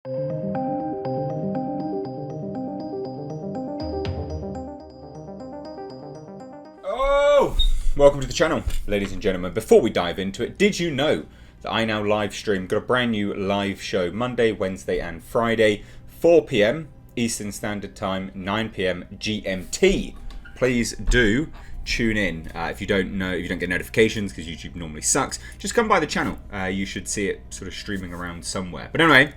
Oh! Welcome to the channel, ladies and gentlemen. Before we dive into it, did you know that I now live stream? Got a brand new live show Monday, Wednesday and Friday, 4 p.m. Eastern Standard Time, 9 p.m. GMT. Please do tune in. If you don't get notifications, because YouTube normally sucks, just come by the channel. You should see it sort of streaming around somewhere. But anyway,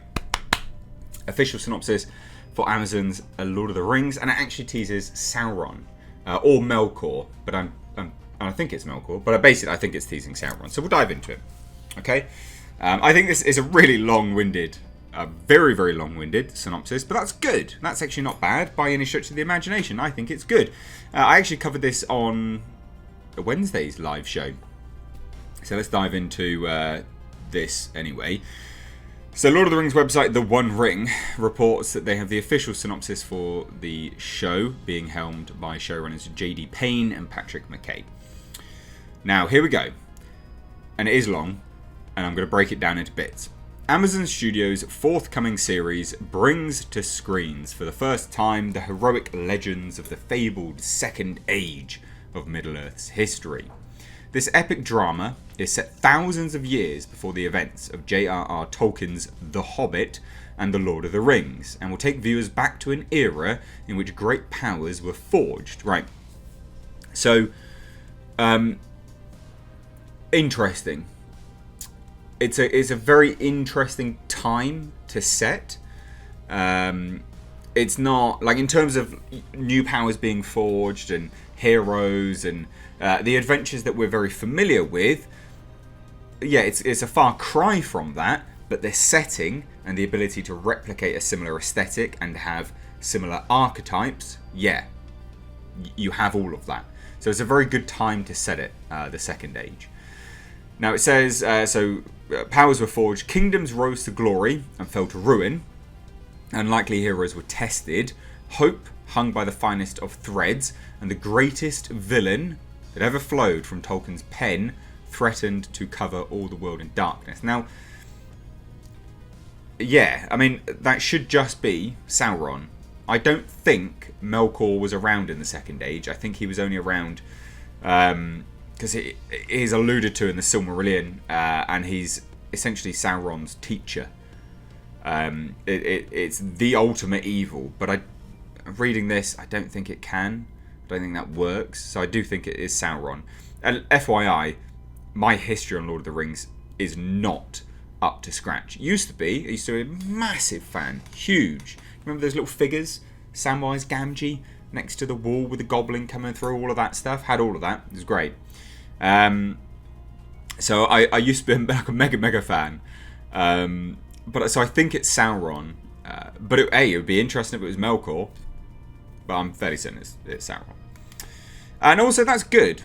official synopsis for Amazon's Lord of the Rings, and it actually teases Sauron. Or Melkor, but I think it's Melkor, but basically I think it's teasing Sauron. So we'll dive into it. Okay, I think this is a really long-winded, very, very long-winded synopsis, but that's good. That's actually not bad by any stretch of the imagination. I think it's good. I actually covered this on Wednesday's live show. So let's dive into this anyway. So Lord of the Rings website, The One Ring, reports that they have the official synopsis for the show being helmed by showrunners J.D. Payne and Patrick McKay. Now, here we go. And it is long, and I'm going to break it down into bits. Amazon Studios' forthcoming series brings to screens for the first time the heroic legends of the fabled Second Age of Middle-earth's history. This epic drama is set thousands of years before the events of J.R.R. Tolkien's The Hobbit and The Lord of the Rings, and will take viewers back to an era in which great powers were forged. Right. So, interesting. It's a very interesting time to set. It's not, like, in terms of new powers being forged and heroes and the adventures that we're very familiar with. Yeah, it's a far cry from that, but their setting and the ability to replicate a similar aesthetic and have similar archetypes, yeah, you have all of that. So it's a very good time to set it, the Second Age. Now it says, powers were forged, kingdoms rose to glory and fell to ruin, unlikely heroes were tested, hope hung by the finest of threads, and the greatest villain that ever flowed from Tolkien's pen threatened to cover all the world in darkness. Now, yeah, I mean, that should just be Sauron. I don't think Melkor was around in the Second Age. I think he was only around because it is alluded to in the Silmarillion, and he's essentially Sauron's teacher. It's the ultimate evil, but reading this, I don't think it can. I don't think that works. So I do think it is Sauron. And FYI, my history on Lord of the Rings is not up to scratch. It used to be. I used to be a massive fan. Huge. Remember those little figures? Samwise Gamgee next to the wall with the goblin coming through, all of that stuff. Had all of that. It was great. So I used to be like a mega fan. But so I think it's Sauron. But it would be interesting if it was Melkor. But I'm fairly certain it's Sauron. And also, that's good.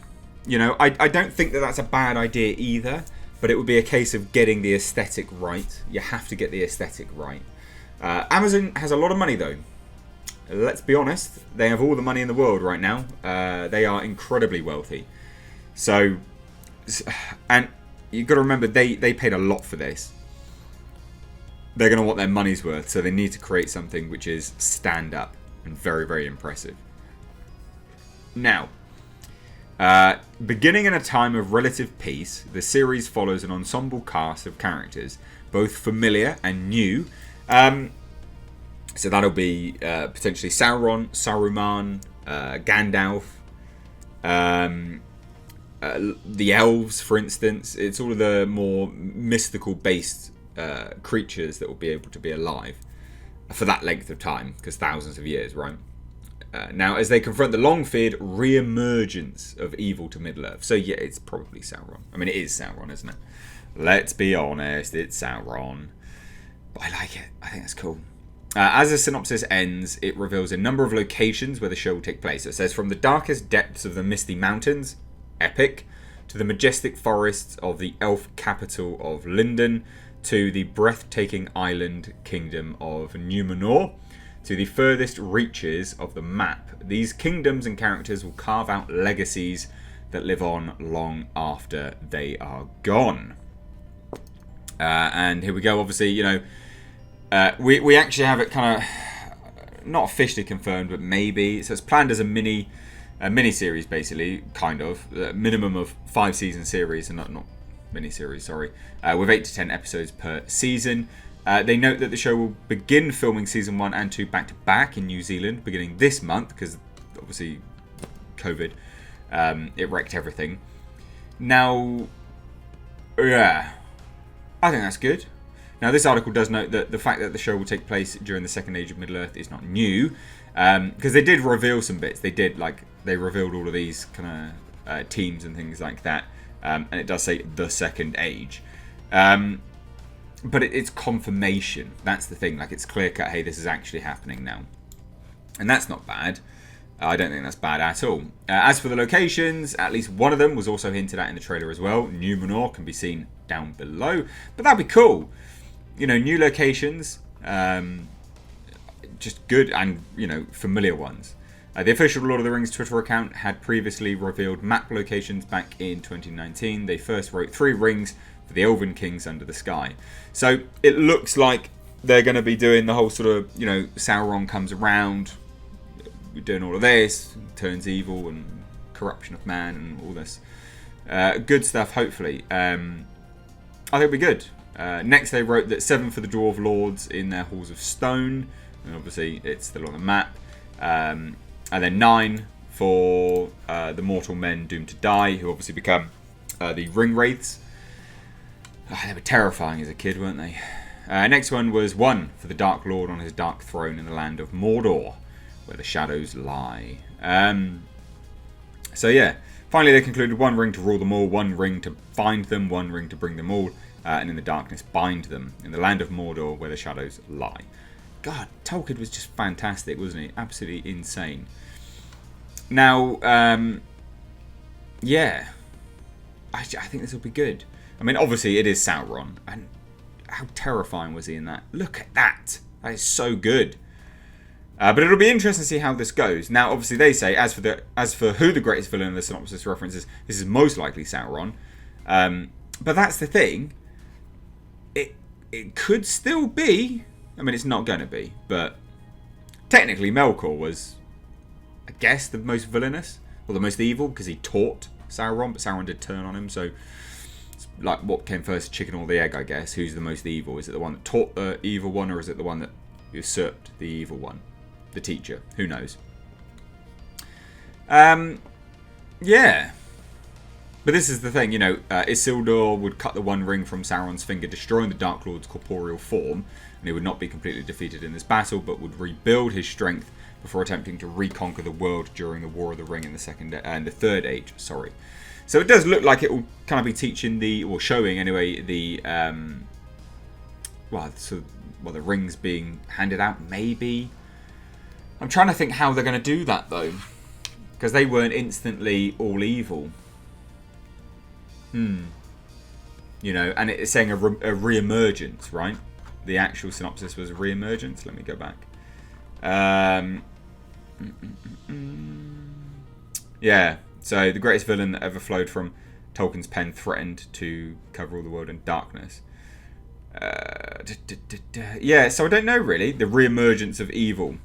You know, I don't think that that's a bad idea either. But it would be a case of getting the aesthetic right. You have to get the aesthetic right. Amazon has a lot of money, though. Let's be honest. They have all the money in the world right now. They are incredibly wealthy. So, and you've got to remember, they paid a lot for this. They're going to want their money's worth. So they need to create something which is stand up and very, very impressive. Now, beginning in a time of relative peace, the series follows an ensemble cast of characters, both familiar and new. So that'll be potentially Sauron, Saruman, Gandalf, the elves, for instance. It's all of the more mystical-based creatures that will be able to be alive for that length of time, because thousands of years, right? Now, as they confront the long-feared re-emergence of evil to Middle-earth. So, yeah, it's probably Sauron. I mean, it is Sauron, isn't it? Let's be honest, it's Sauron. But I like it. I think that's cool. As the synopsis ends, it reveals a number of locations where the show will take place. It says, from the darkest depths of the Misty Mountains, epic, to the majestic forests of the elf capital of Lindon, to the breathtaking island kingdom of Numenor, to the furthest reaches of the map. These kingdoms and characters will carve out legacies that live on long after they are gone. And here we go. Obviously, you know, We actually have it kind of not officially confirmed, but maybe. So it's planned as a mini series, basically, kind of minimum of 5-season series, and not mini series, sorry, with 8 to 10 episodes per season. They note that the show will begin filming season 1 and 2 back to back in New Zealand beginning this month, because obviously COVID, it wrecked everything. Now, yeah, I think that's good. Now, this article does note that the fact that the show will take place during the second age of Middle-earth is not new, because they did reveal some bits. They revealed all of these kind of teams and things like that, and it does say the second age. But it's confirmation. That's the thing. Like, it's clear-cut, hey, this is actually happening now. And that's not bad. I don't think that's bad at all. As for the locations, at least one of them was also hinted at in the trailer as well. Numenor can be seen down below. But that'd be cool. You know, new locations. Just good and, familiar ones. The official Lord of the Rings Twitter account had previously revealed map locations back in 2019. They first wrote 3 rings for the Elven Kings under the sky. So it looks like they're going to be doing the whole sort of, Sauron comes around, doing all of this, turns evil and corruption of man and all this. Good stuff, hopefully. I think it'll be good. Next, they wrote that 7 for the Dwarf Lords in their Halls of Stone. And obviously, it's still on the map. And then 9 for the mortal men doomed to die, who obviously become the Ring Wraiths. They were terrifying as a kid, weren't they? Next one was 1 for the Dark Lord on his dark throne in the land of Mordor, where the shadows lie. So yeah, finally they concluded 1 ring to rule them all, 1 ring to find them, 1 ring to bring them all, and in the darkness bind them, in the land of Mordor, where the shadows lie. God, Tolkien was just fantastic, wasn't he? Absolutely insane. Now, yeah, I think this will be good. I mean, obviously it is Sauron, and how terrifying was he in that? Look at that. That is so good. But it'll be interesting to see how this goes. Now, obviously, they say, as for who the greatest villain in the synopsis references, this is most likely Sauron. But that's the thing. It could still be. I mean, it's not going to be. But technically, Melkor was, I guess, the most villainous. Or the most evil, because he taught Sauron. But Sauron did turn on him. So, it's like, what came first, chicken or the egg, I guess? Who's the most evil? Is it the one that taught the evil one? Or is it the one that usurped the evil one? The teacher, who knows? Yeah, but this is the thing, Isildur would cut the 1 ring from Sauron's finger, destroying the Dark Lord's corporeal form, and he would not be completely defeated in this battle, but would rebuild his strength before attempting to reconquer the world during the War of the Ring in the Third Age. Sorry. So it does look like it will kind of be teaching or showing anyway the the rings being handed out, maybe. I'm trying to think how they're going to do that, though. Because they weren't instantly all evil. And it's saying a re-emergence, right? The actual synopsis was a re-emergence. Let me go back. Yeah, so the greatest villain that ever flowed from Tolkien's pen threatened to cover all the world in darkness. Yeah, so I don't know, really. The re-emergence of evil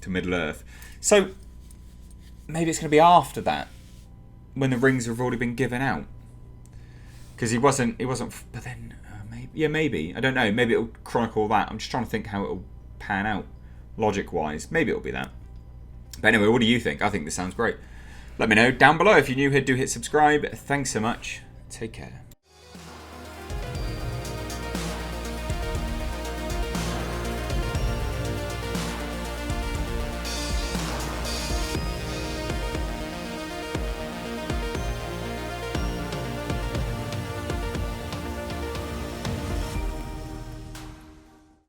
to Middle-earth. So maybe it's going to be after that, when the rings have already been given out, because he wasn't. But then maybe I don't know. Maybe it'll chronicle that. I'm just trying to think how it'll pan out, logic-wise. Maybe it'll be that. But anyway, what do you think? I think this sounds great. Let me know down below. If you're new here, do hit subscribe. Thanks so much. Take care.